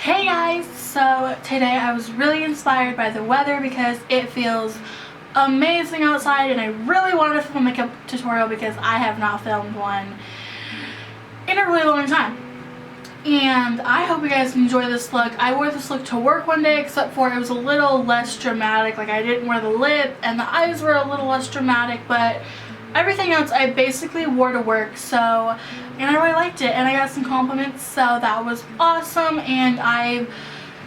Hey guys! So today I was really inspired by the weather because it feels amazing outside and I really wanted to film a makeup tutorial because I have not filmed one in a really long time. And I hope you guys enjoy this look. I wore this look to work one day, except for it was a little less dramatic. Like I didn't wear the lip and the eyes were a little less dramatic, but everything else I basically wore to work. And I really liked it and I got some compliments, so that was awesome. And I've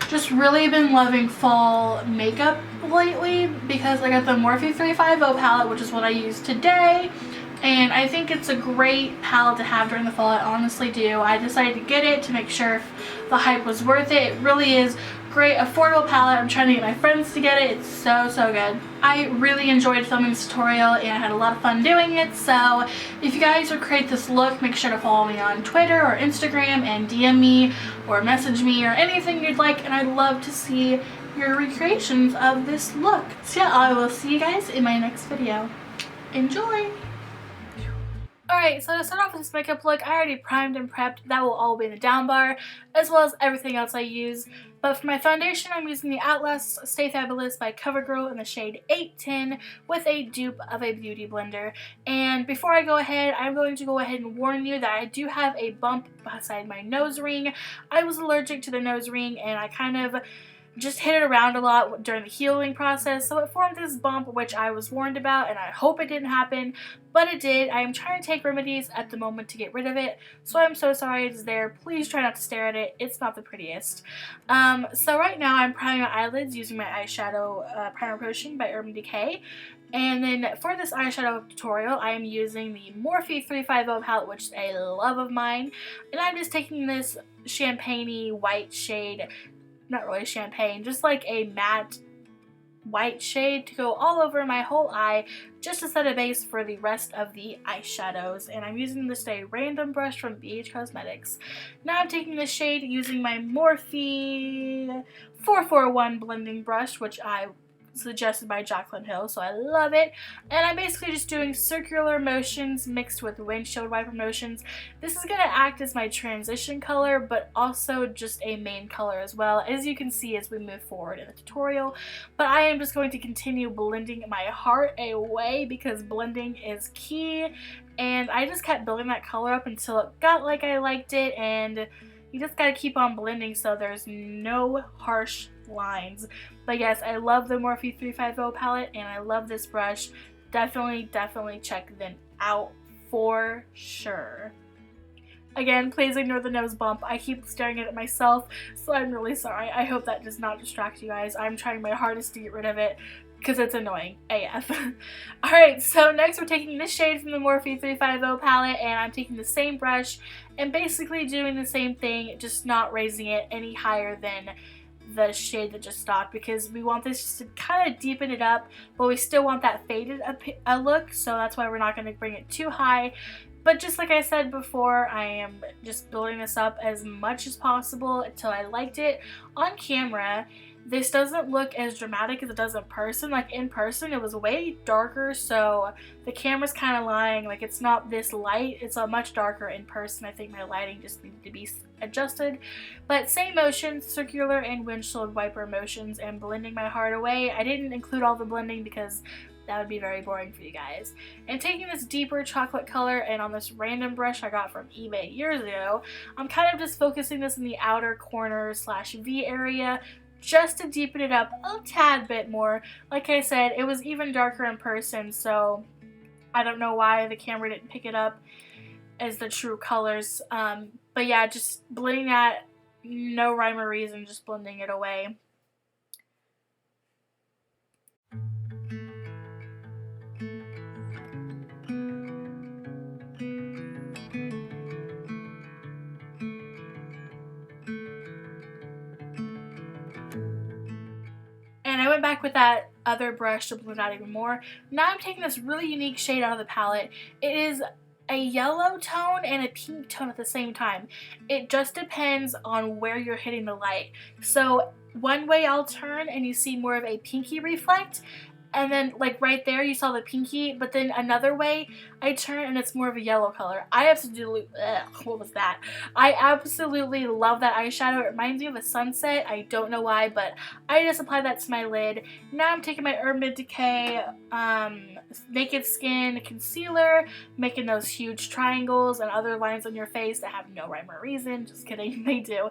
just really been loving fall makeup lately because I got the Morphe 350 palette, which is what I used today. And I think it's a great palette to have during the fall. I honestly do. I decided to get it to make sure if the hype was worth it. It really is great, affordable palette. I'm trying to get my friends to get it. It's so good. I really enjoyed filming this tutorial and I had a lot of fun doing it. So if you guys would create this look, make sure to follow me on Twitter or Instagram and DM me or message me or anything you'd like. And I'd love to see your recreations of this look. So yeah, I will see you guys in my next video. Enjoy! Alright, so to start off with this makeup look, I already primed and prepped. That will all be in the down bar, as well as everything else I use. But for my foundation, I'm using the Outlast Stay Fabulous by Covergirl in the shade 810 with a dupe of a beauty blender. And before I go ahead, I'm going to go ahead and warn you that I do have a bump beside my nose ring. I was allergic to the nose ring and I kind of just hit it around a lot during the healing process, so it formed this bump, which I was warned about, and I hope it didn't happen, but it did. I am trying to take remedies at the moment to get rid of it, so I'm so sorry it's there. Please try not to stare at it. It's not the prettiest. So right now I'm priming my eyelids using my eyeshadow primer potion by Urban Decay. And then for this eyeshadow tutorial, I am using the Morphe 350 palette, which is a love of mine, and I'm just taking this champagne-y white shade. Not really champagne, just like a matte white shade to go all over my whole eye, just to set a base for the rest of the eyeshadows. And I'm using this a random brush from BH Cosmetics. Now I'm taking this shade using my Morphe 441 blending brush, which I suggested by Jaclyn Hill, so I love it. And I'm basically just doing circular motions mixed with windshield wiper motions. This is going to act as my transition color, but also just a main color as well, as you can see as we move forward in the tutorial. But I am just going to continue blending my heart away because blending is key, and I just kept building that color up until it got like I liked it, and you just gotta keep on blending so there's no harsh lines. But yes, I love the Morphe 350 palette and I love this brush. Definitely check them out for sure. Again, please ignore the nose bump. I keep staring at it myself, so I'm really sorry. I hope that does not distract you guys. I'm trying my hardest to get rid of it because it's annoying AF. Alright, so next we're taking this shade from the Morphe 350 palette, and I'm taking the same brush and basically doing the same thing, just not raising it any higher than the shade that just stopped, because we want this just to kind of deepen it up, but we still want that faded look, so that's why we're not going to bring it too high. But just like I said before, I am just building this up as much as possible until I liked it. On camera, this doesn't look as dramatic as it does in person. Like in person, it was way darker, so the camera's kind of lying. Like it's not this light, it's a much darker in person. I think my lighting just needed to be adjusted. But same motions, circular and windshield wiper motions, and blending my heart away. I didn't include all the blending because that would be very boring for you guys. And taking this deeper chocolate color, and on this random brush I got from eBay years ago, I'm kind of just focusing this in the outer corner / V area, just to deepen it up a tad bit more. Like I said, it was even darker in person, so I don't know why the camera didn't pick it up as the true colors. But yeah, just blending that, no rhyme or reason, just blending it away. And I went back with that other brush to blend out even more. Now I'm taking this really unique shade out of the palette. It is a yellow tone and a pink tone at the same time. It just depends on where you're hitting the light. So one way I'll turn and you see more of a pinky reflect, and then like right there you saw the pinky, but then another way I turn and it's more of a yellow color. I absolutely, what was that? I absolutely love that eyeshadow. It reminds me of a sunset. I don't know why, but I just applied that to my lid. Now I'm taking my Urban Decay Naked Skin concealer, making those huge triangles and other lines on your face that have no rhyme or reason. Just kidding, they do.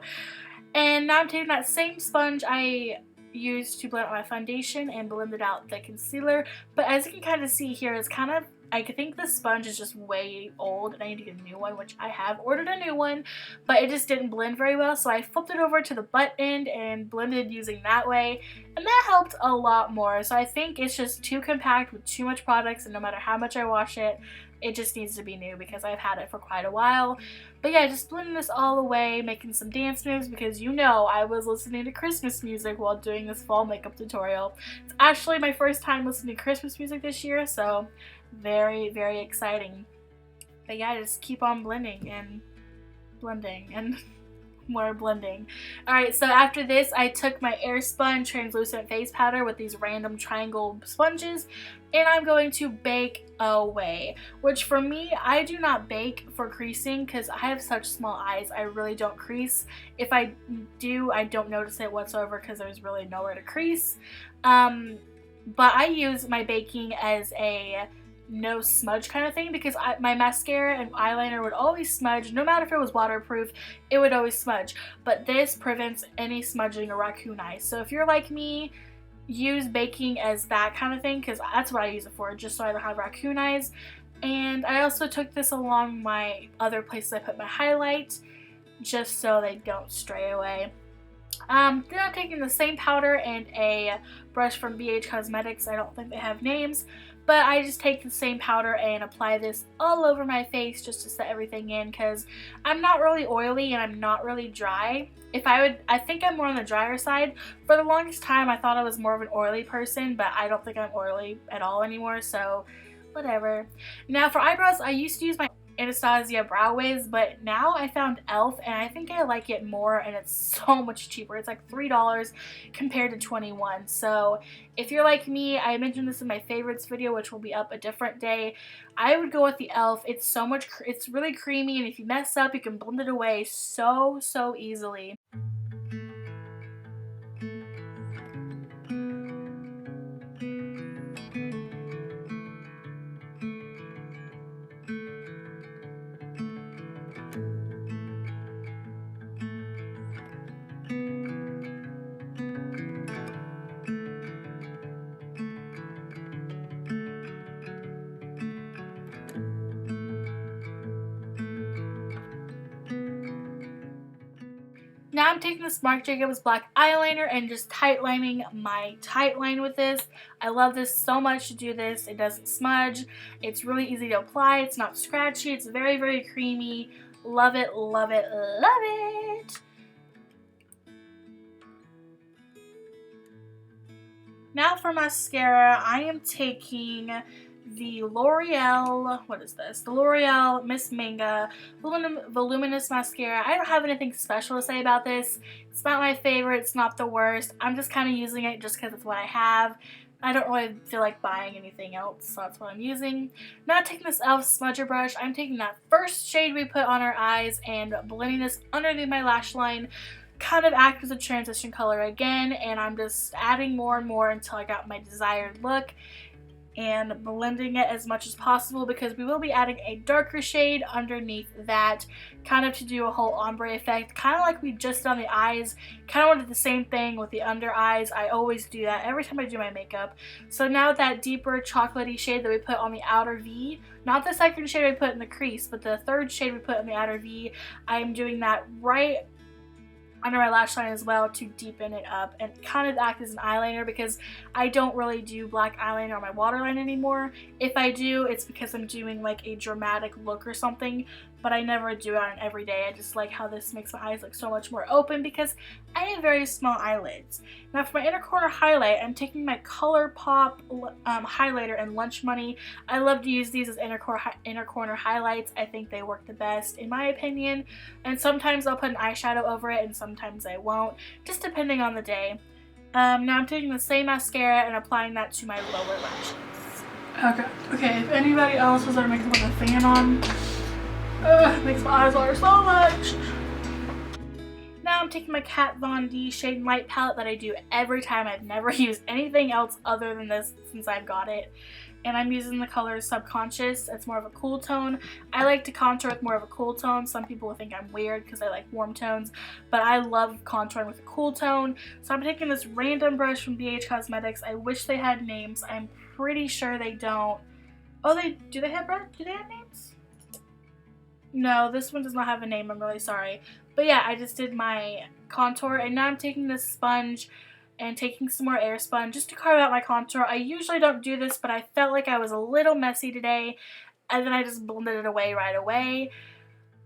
And now I'm taking that same sponge I used to blend out my foundation and blended out the concealer. But as you can kind of see here, it's kind of, I think the sponge is just way old and I need to get a new one, which I have ordered a new one, but it just didn't blend very well. So I flipped it over to the butt end and blended using that way, and that helped a lot more. So I think it's just too compact with too much products, and no matter how much I wash it, it just needs to be new because I've had it for quite a while. But yeah, just blending this all away, making some dance moves because you know I was listening to Christmas music while doing this fall makeup tutorial. It's actually my first time listening to Christmas music this year, so very, very exciting. But yeah, just keep on blending and blending and more blending. Alright, so after this I took my Airspun translucent face powder with these random triangle sponges, and I'm going to bake away, which for me, I do not bake for creasing because I have such small eyes. I really don't crease. If I do, I don't notice it whatsoever because there's really nowhere to crease. But I use my baking as a no smudge kind of thing because my mascara and eyeliner would always smudge. No matter if it was waterproof, it would always smudge. But this prevents any smudging or raccoon eyes. So if you're like me, use baking as that kind of thing because that's what I use it for, just so I don't have raccoon eyes. And I also took this along my other places I put my highlight just so they don't stray away. Then I'm taking the same powder and a brush from BH Cosmetics. I don't think they have names, but I just take the same powder and apply this all over my face just to set everything in because I'm not really oily and I'm not really dry. I think I'm more on the drier side. For the longest time I thought I was more of an oily person, but I don't think I'm oily at all anymore, so whatever. Now for eyebrows, I used to use my Anastasia Brow Wiz, but now I found e.l.f. and I think I like it more, and it's so much cheaper. It's like $3 compared to $21. So if you're like me, I mentioned this in my favorites video, which will be up a different day. I would go with the e.l.f. It's really creamy, and if you mess up, you can blend it away so easily. Now I'm taking this Marc Jacobs black eyeliner and just tightlining my tight line with this. I love this so much to do this. It doesn't smudge. It's really easy to apply. It's not scratchy. It's very creamy. Love it, love it, love it. Now for mascara, I am taking the L'Oreal, what is this? The L'Oreal Miss Manga Voluminous Mascara. I don't have anything special to say about this. It's not my favorite. It's not the worst. I'm just kind of using it just because it's what I have. I don't really feel like buying anything else, so that's what I'm using. Now taking this e.l.f. smudger brush, I'm taking that first shade we put on our eyes and blending this underneath my lash line. Kind of act as a transition color again, and I'm just adding more and more until I got my desired look and blending it as much as possible because we will be adding a darker shade underneath that, kind of to do a whole ombre effect, kind of like we just did on the eyes. Kind of wanted the same thing with the under eyes. I always do that every time I do my makeup. So now that deeper chocolatey shade that we put on the outer V, not the second shade we put in the crease, but the third shade we put in the outer V, I'm doing that right under my lash line as well to deepen it up and kind of act as an eyeliner because I don't really do black eyeliner on my waterline anymore. If I do, it's because I'm doing like a dramatic look or something, but I never do it on every day. I just like how this makes my eyes look so much more open because I have very small eyelids. Now for my inner corner highlight, I'm taking my Colourpop highlighter and Lunch Money. I love to use these as inner corner highlights. I think they work the best in my opinion, and sometimes I'll put an eyeshadow over it and sometimes I won't, just depending on the day. Now I'm taking the same mascara and applying that to my lower lashes. Okay, if anybody else was our makeup with a fan on, it makes my eyes water so much. Now I'm taking my Kat Von D Shade Light palette that I do every time. I've never used anything else other than this since I've got it. And I'm using the color Subconscious. It's more of a cool tone. I like to contour with more of a cool tone. Some people will think I'm weird because I like warm tones, but I love contouring with a cool tone. So I'm taking this random brush from BH Cosmetics. I wish they had names. I'm pretty sure they don't. Oh, do they have names? No, this one does not have a name. I'm really sorry. But yeah, I just did my contour, and now I'm taking this sponge and taking some more Airspun just to carve out my contour. I usually don't do this, but I felt like I was a little messy today, and then I just blended it away right away.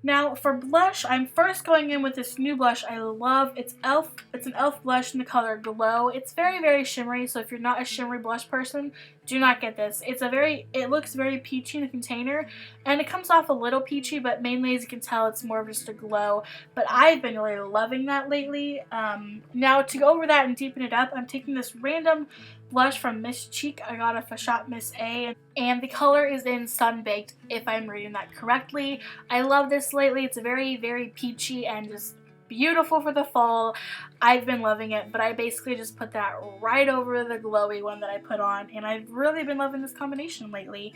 Now for blush, I'm first going in with this new blush I love. It's an e.l.f. blush in the color Glow. It's very, very shimmery, so if you're not a shimmery blush person, do not get this. It looks very peachy in the container, and it comes off a little peachy, but mainly, as you can tell, it's more of just a glow. But I've been really loving that lately. Now to go over that and deepen it up, I'm taking this random blush from Ms.Chick. I got it for Shop Miss A, and the color is in Sunbaked, if I'm reading that correctly. I love this lately. It's very, very peachy and just beautiful for the fall. I've been loving it, but I basically just put that right over the glowy one that I put on, and I've really been loving this combination lately.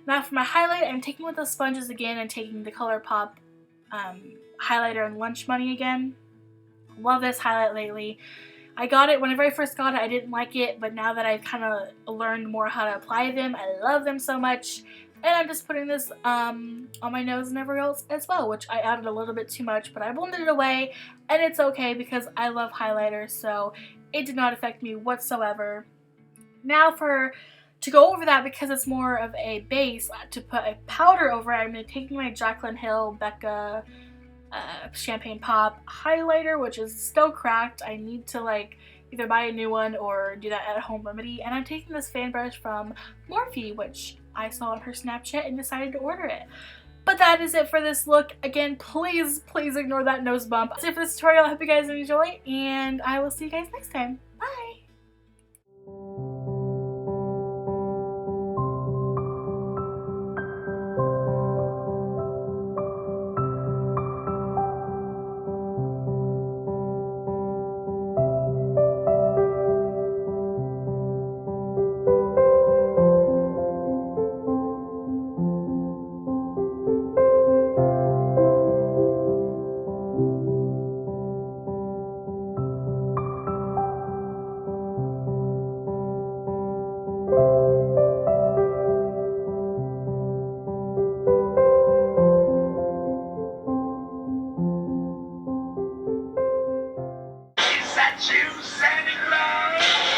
Now for my highlight, I'm taking with the sponges again and taking the Colourpop highlighter in Lunch Money again. Love this highlight lately. I got it whenever I first got it. I didn't like it, but now that I've kind of learned more how to apply them, I love them so much. And I'm just putting this on my nose and everywhere else as well, which I added a little bit too much, but I blended it away, and it's okay because I love highlighters, so it did not affect me whatsoever. Now to go over that, because it's more of a base, to put a powder over it, I'm going to take my Jaclyn Hill Becca Champagne Pop highlighter, which is still cracked. I need to either buy a new one or do that at a home remedy, and I'm taking this fan brush from Morphe, which I saw on her Snapchat and decided to order it. But that is it for this look. Again, please ignore that nose bump. That's it for this tutorial. I hope you guys enjoy, and I will see you guys next time. Bye! Is that you, Santa Claus?